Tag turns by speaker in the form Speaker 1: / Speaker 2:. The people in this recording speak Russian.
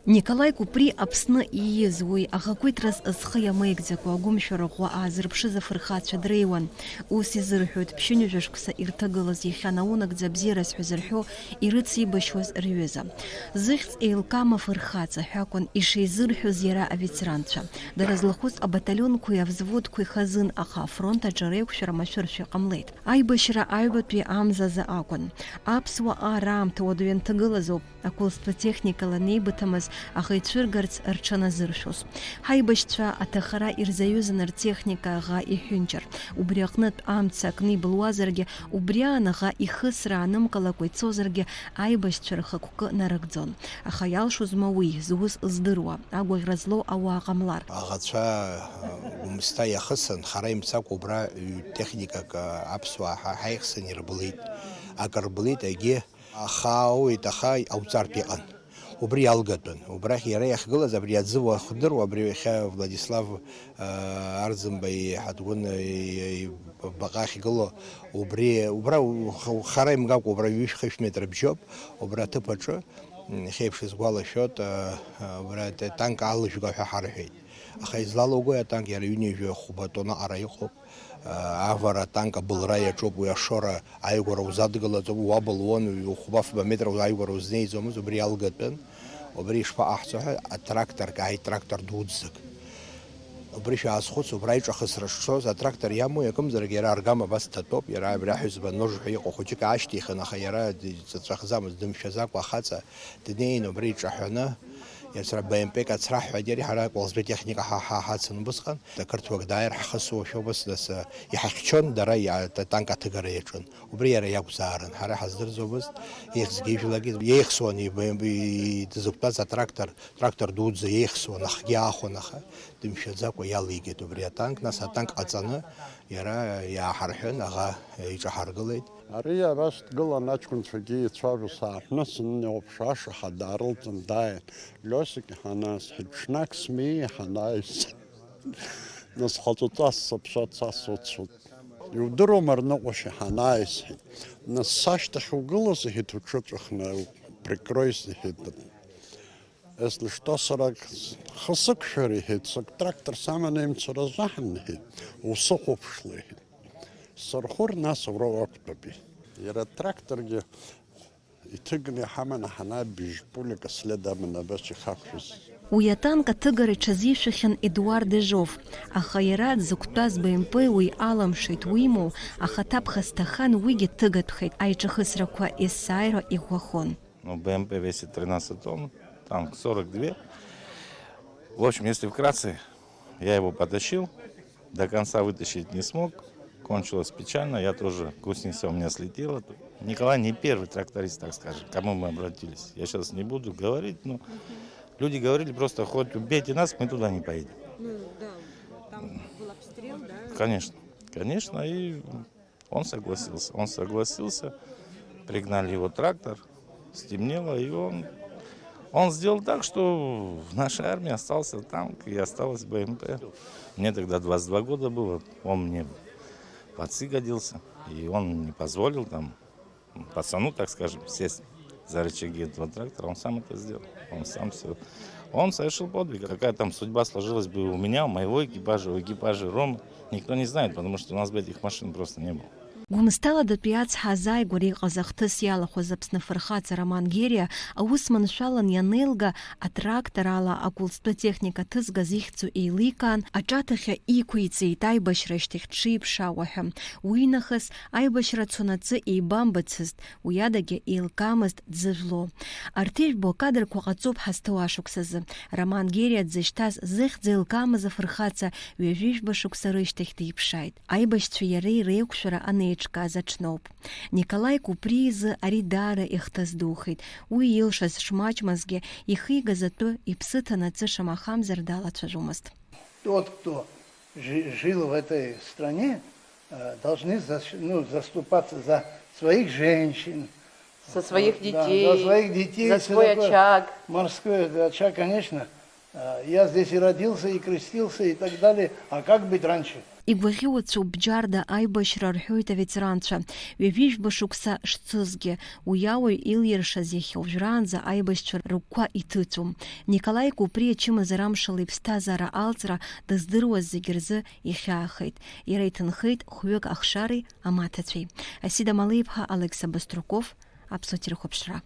Speaker 1: Николай Купри Аԥсны ииз уи аӷакәиҭраз зхы иамеигӡакәа агәымшәара ӷәӷәа аазырԥшыз афырхацәа дреиуан. Ус изырҳәоит ԥшьынҩажәа шықәса ирҭагылаз иахьа наунагӡа абзиара сҳәа зырҳәо ирыцибашьуаз рҩыза. Зыхьӡ еилкаам афырхаҵа ҳәа акәын ишеизырҳәоз иара аветеранцәа. Дара злахәыз абаталионқәеи авзводқәеи хазын, аха афронт аҿы реиқәшәара машәыршәа иҟамлеит. Аибашьра аҩбатәи амзазы акәын. Аԥсуаа раамҭа уадаҩ анҭагылазоуп акәылстәы техникала неибыҭамыз, аха ицәыргарц рҽаназыршәоз. Ҳаибашьцәа аҭахара ирзаҩызан ртехника аӷа иҳәынҷар. Убри аҟнытә амца акны ибылуазаргьы, убри аан аӷа ихысра аанымҟалакәа ицозаргьы аибашьцәа рхықәкы нарыгӡон. Аха иалшозма уи зус здыруа, агәаӷьра злоу ауаа ҟамлар.
Speaker 2: Аӷацәа Гәымсҭа иахысын, хара имцакәа убра техникак аԥсуаа ҳаихсын ирбылит. Акырбылит, егьи ахаауеит, аха ауҵартә иҟан. Убри иалгатәын. Убрахь иара иахьгылаз абри аӡыуа хдыруа, абри иахьа Владислав Арӡынбеи ҳадгәын баҟа ахьгыло, убра хара имгакәа, убра 5 метр бжьоуп, убра аҭыԥ аҿы хеиԥш исгәалашәоит, убра танк алыжәга ҳәа ҳарҳәеит. Аха излалоугои атанк иара ҩынҩажәа хәба тоннаҟара иҟоуп. Авара танк абылра иаҿоуп, уи ашора аигәара узадгылаӡом, уабылуан, хәба-фба метр аигәара узнеиӡомызт, убри алгатәын. Убри ишԥаҟаҳҵо ҳәа атракторк ааит, трактор дуӡӡак. Убри шәаазхәыц, убра иҿахысра шцоз атрактор иамоу иакымзаргьы иара аргама абас дҭатәоуп, иара абри аҳәызба нож ҳәа иҟоу хәыҷык аашьҭихын, аха иара дҵәахӡамызт, дымшәазакәа ахаҵа днеин убри иҿаҳәаны. Иацра БМП-к ацраҳҳәеит, иара ҳара акәалзтәы техника ҳацын убысҟан. Ақырҭуак дааир ҳхысуашәа убас иҳахьчон, дара атанк аҭыгара иаҿын. Убри иара иакәзаарын, ҳара ҳаздырӡомызт, еихсгьы ижәлагьы иеихсуан, дызықәтәаз трактор дуӡӡа иеихсуан, ахгьы аахәон, аха дымшәаӡакәа иалигеит убри атанк. Нас атанк ҟаҵаны иара иааҳарҳәын, аӷа иҿаҳаргылеит.
Speaker 3: Ари абас дгылан аҷкәынцәагьы ицәажәо сааҳәны сыннеиуԥш ашаха даарылҵын дааин. Лиосик иҳанасҳәеит, ҽнак смеи иҳанаҩс. Нас хаҵаҵас сыԥшәа дсасуцәоит. Иудыруама рныҟәашьа иҳанаҩсҳәеит. Нас сашьҭахь угылаз иҳәеит уҽыҵәахны, прикройс иҳәеит. Если что, хы сықәшәар иҳәеит, трактор саманы имцара заҳан иҳәеит, усыхәаԥшла иҳәеит. Сырхәыр, нас ура уақәтәапи. Иара атракторгьы иҭыгны иҳаманы ҳанабжь пулика след аманы абас ихақәшәыз.
Speaker 1: Уи атанк аҭыгара иҽазишәахьан Едуард Ежов, аха иара дзықәтәаз БМП уи аламшеит уимоу, аха аҭаԥха зҭахан уигьы ҭыгатәхеит, аиҿахысрақәа есааира иӷәӷәахон.
Speaker 4: БМП весит 13 тонн, танк 42. В общем, если вкратце, я его потащил, до конца вытащить не смог. Кончилось печально, я тоже, гусеница у меня слетела. Николай не первый тракторист, так скажем, к кому мы обратились. Я сейчас не буду говорить, но люди говорили просто, хоть убейте нас, мы туда не поедем.
Speaker 5: Ну да, там был обстрел, да?
Speaker 4: Конечно, и он согласился, пригнали его трактор, стемнело, и он сделал так, что в нашей армии остался танк и осталась БМП. Мне тогда 22 года было, он мне в отцы годился, и он не позволил там пацану, так скажем, сесть за рычаги этого трактора, он сам это сделал, он сам все. Он совершил подвиг. Какая там судьба сложилась бы у меня, у моего экипажа, у экипажа Ромы, никто не знает, потому что у нас бы этих машин просто не было.
Speaker 1: Гәымсҭаладатәи ацҳа азааигәара иҟаз ахҭыс иалахәыз Аԥсны афырхаҵа Роман Гериа аус маншәалан ианеилга атрактор ала акәылстәы техника ҭызгаз ихьӡу еиликаан, аҿаҭахьа иқәиҵеит аибашьра ашьҭахь дшиԥшаауа ҳәа. Уи нахыс аибашьра цонаҵы еибамбацызт, уи адагьы еилкаамызт дзыжәло. Арҭ ижәбо акадрқәа ҟаҵоуп ҳазҭоу ашықәсазы. Роман Гериа дзышьҭаз зыхьӡ еилкаамыз афырхаҵа ҩажәижәба шықәса рышьҭахь диԥшааит. Аибашьцәа иареи реиқәшәара анеиҿкааз аҽноуп. Николай Купри изы ари даара ихҭыс духеит. Уи илшаз шмаҷмазгьы ихигаз атәы иԥсы ҭанаҵы шамахамзар далацәажәомызт.
Speaker 6: Тот, кто жил в этой стране, должны заступаться за своих женщин,
Speaker 5: За своих детей,
Speaker 6: да, за своих детей,
Speaker 5: за свой очаг.
Speaker 6: Морской очаг, конечно. Я здесь и родился, и крестился, и так далее. А как быть раньше?
Speaker 1: Игәаӷьуацәоу бџьарда аибашьра рҳәоит аветеранцәа. Ҩажәижәба шықәса шцызгьы, уи ауаҩ илиршаз иахьа уажәраанӡа аибашьцәа рыгәқәа иҭыҵуам. Николаи Купри ачымазара амшала иԥсҭазаара алҵра дыздыруаз зегьы рзы ихьаахеит. Иара иҭынхеит хәҩык ахшареи амаҭацәеи. Асида Малеиԥҳа, Алекса Баструков, Аԥсуа телехәаԥшра.